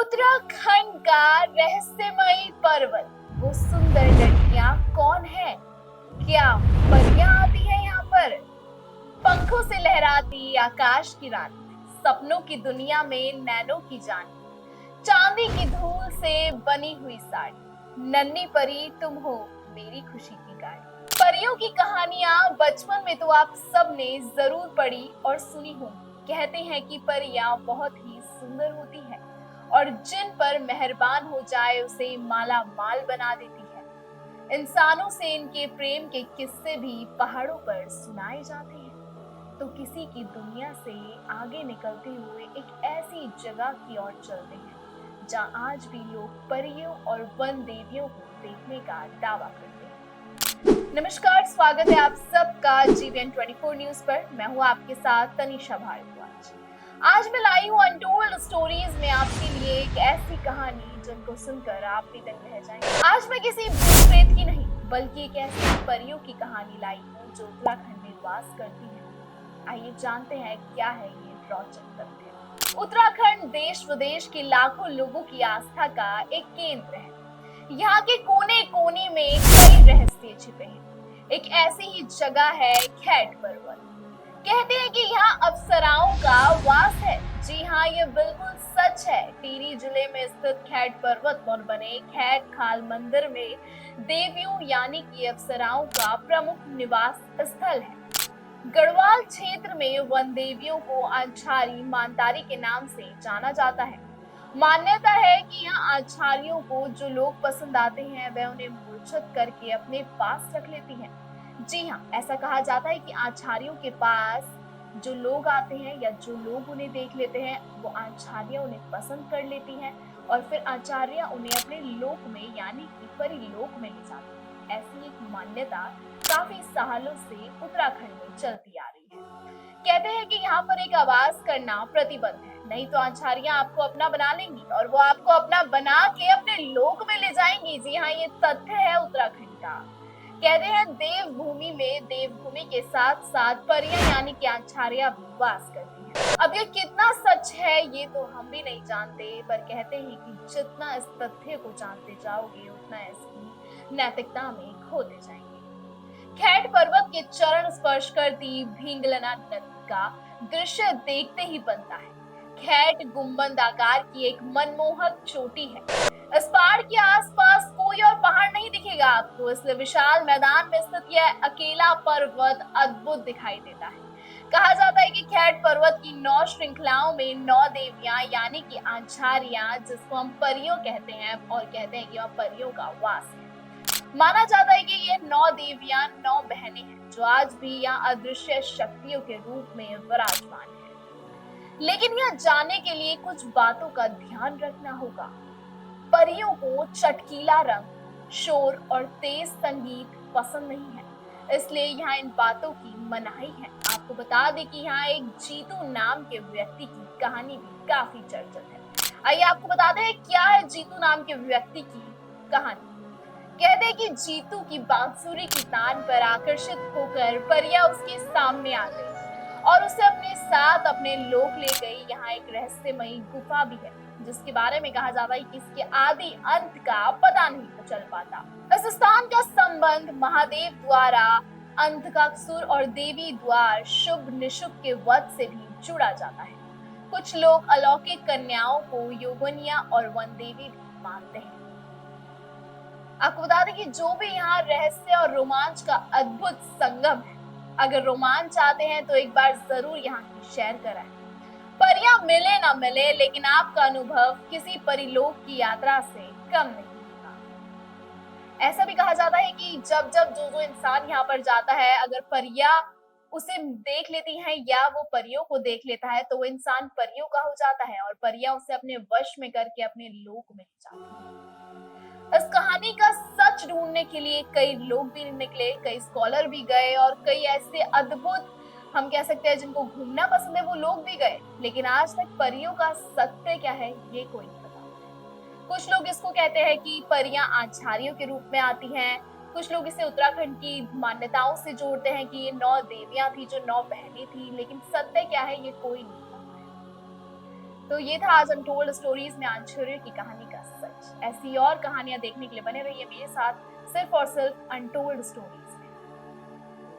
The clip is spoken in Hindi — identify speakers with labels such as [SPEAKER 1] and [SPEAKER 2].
[SPEAKER 1] उत्तराखंड का रहस्यमयी पर्वत, वो सुंदर लड़कियां कौन है? क्या परियां आती है यहाँ पर? पंखों से लहराती आकाश की रानी, सपनों की दुनिया में नैनों की जान, चांदी की धूल से बनी हुई साड़ी, नन्ही परी तुम हो मेरी खुशी की गाड़ी। परियों की कहानियां बचपन में तो आप सब ने जरूर पढ़ी और सुनी होंगी। कहते हैं कि परियां बहुत ही सुंदर होती है और जिन पर मेहरबान हो जाए उसे माला माल बना देती है। इंसानों से इनके प्रेम के किस्से भी पहाड़ों पर सुनाए जाते हैं। तो किसी की दुनिया से आगे निकलते हुए एक ऐसी जगह की ओर चलते हैं जहां आज भी लोग परियों और वन देवियों को देखने का दावा करते हैं। नमस्कार, स्वागत है आप सबका जीवीएन 24 न्यूज पर। मैं हूं आपके साथ तनिषा भारद्वाज। आज मैं लाई हूँ अनटोल्ड स्टोरीज में आपके लिए एक ऐसी कहानी जिनको सुनकर आप भी दंग रह जाएंगे। आज मैं किसी भूत प्रेत की नहीं बल्कि एक ऐसी परियों की कहानी लाई हूँ जो उत्तराखंड में वास करती है। आइए जानते हैं क्या है ये रोचक तथ्य। उत्तराखंड देश विदेश के लाखों लोगों की आस्था का एक केंद्र है। यहाँ के कोने कोने में कई रहस्य छिपे हैं। एक ऐसी ही जगह है खैट पर्वत। कहते हैं कि यहाँ अप्सराओं का वास है। जी हाँ, ये बिल्कुल सच है। टिहरी जिले में स्थित खैट पर्वत पर बने खैट खाल मंदिर में देवियों यानी कि अप्सराओं का प्रमुख निवास स्थल है। गढ़वाल क्षेत्र में वन देवियों को आछारी मानतारी के नाम से जाना जाता है। मान्यता है कि यहाँ आछारियों को जो लोग पसंद आते हैं वह उन्हें मूर्छित करके अपने पास रख लेती हैं। जी हाँ, ऐसा कहा जाता है कि आछारियों के पास जो लोग आते हैं या जो लोग उन्हें देख लेते हैं वो आचार्य उन्हें पसंद कर लेती हैं और फिर आचार्य उन्हें अपने लोक में यानी कि परिलोक में ले जाती है। ऐसी एक मान्यता काफी सालों से उत्तराखंड में चलती आ रही है। कहते हैं कि यहाँ पर एक आवाज करना प्रतिबंध है, नहीं तो आचार्या आपको अपना बना लेंगी और वो आपको अपना बना के अपने लोक में ले जाएंगी। जी हाँ, ये तथ्य है उत्तराखंड का। कहते हैं देवभूमि में देवभूमि के साथ साथ परियां यानी कि आचार्या भी वास करती हैं। अब ये कितना सच है ये तो हम भी नहीं जानते, पर कहते हैं कि जितना इस तथ्य को जानते जाओगे उतना इसकी नैतिकता में खोते जाएंगे। खैट पर्वत के चरण स्पर्श करती भींगलना नदी का दृश्य देखते ही बनता है। खैट गुंबद आकार की एक मनमोहक चोटी है। इस पहाड़ के आसपास कोई और पहाड़ नहीं दिखेगा आपको, इसलिए विशाल मैदान में स्थित यह अकेला पर्वत अद्भुत दिखाई देता है। कहा जाता है कि खैट पर्वत की 9 श्रृंखलाओं में 9 देवियां यानी कि आचार्या, जिसको हम परियों कहते हैं और कहते हैं कि वह परियों का वास है। माना जाता है कि ये 9 देवियां 9 बहनें हैं जो आज भी यहाँ अदृश्य शक्तियों के रूप में विराजमान है। लेकिन यह जानने के लिए कुछ बातों का ध्यान रखना होगा। परियों को चटकीला रंग, शोर और तेज संगीत पसंद नहीं है, इसलिए यहाँ इन बातों की मनाही है। आपको बता दें कि यहाँ एक जीतू नाम के व्यक्ति की कहानी भी काफी चर्चित है। आइए आपको बता दें क्या है जीतू नाम के व्यक्ति की कहानी। कहते हैं कि जीतू की बांसुरी की तान पर आकर्षित होकर परियां उसके सामने आ गई और उसे अपने साथ अपने लोक ले गई। यहाँ एक रहस्यमयी गुफा भी है जिसके बारे में कहा जाता है कि इसके आदि अंत का पता नहीं चल पाता। इस स्थान का संबंध महादेव द्वारा अंधकासुर और देवी द्वार शुभ निशुभ के वध से भी जुड़ा जाता है। कुछ लोग अलौकिक कन्याओं को योगनिया और वन देवी भी मानते हैं। आपको बता दें कि जो भी यहाँ रहस्य और रोमांच का अद्भुत संगम है, अगर रोमांच चाहते हैं तो एक बार जरूर यहाँ की शेयर कराएं। परियां मिले ना मिले लेकिन आपका अनुभव किसी परिलोक की यात्रा से कम नहीं होगा। ऐसा भी कहा जाता है कि जब जब जो इंसान यहाँ पर जाता है, अगर परियां उसे देख लेती हैं या वो परियों को देख लेता है तो वो इंसान परियों का हो जाता है और परियां उसे अपने वश में करके अपने लोक में ले जाती है। इस कहानी का सच ढूंढने के लिए कई लोग भी निकले, कई स्कॉलर भी गए और कई ऐसे अद्भुत हम कह सकते हैं जिनको घूमना पसंद है वो लोग भी गए, लेकिन आज तक परियों का सत्य क्या है ये कोई नहीं पता। कुछ लोग इसको कहते हैं कि परियां आचार्यों के रूप में आती हैं, कुछ लोग इसे उत्तराखंड की मान्यताओं से जोड़ते हैं कि ये 9 देवियां थी जो 9 बहनें थी, लेकिन सत्य क्या है ये कोई नहीं। तो ये था आज अनटोल्ड स्टोरीज में आंचर्य की कहानी का सच। ऐसी और कहानियां देखने के लिए बने रहिए मेरे साथ, सिर्फ और सिर्फ अनटोल्ड स्टोरीज।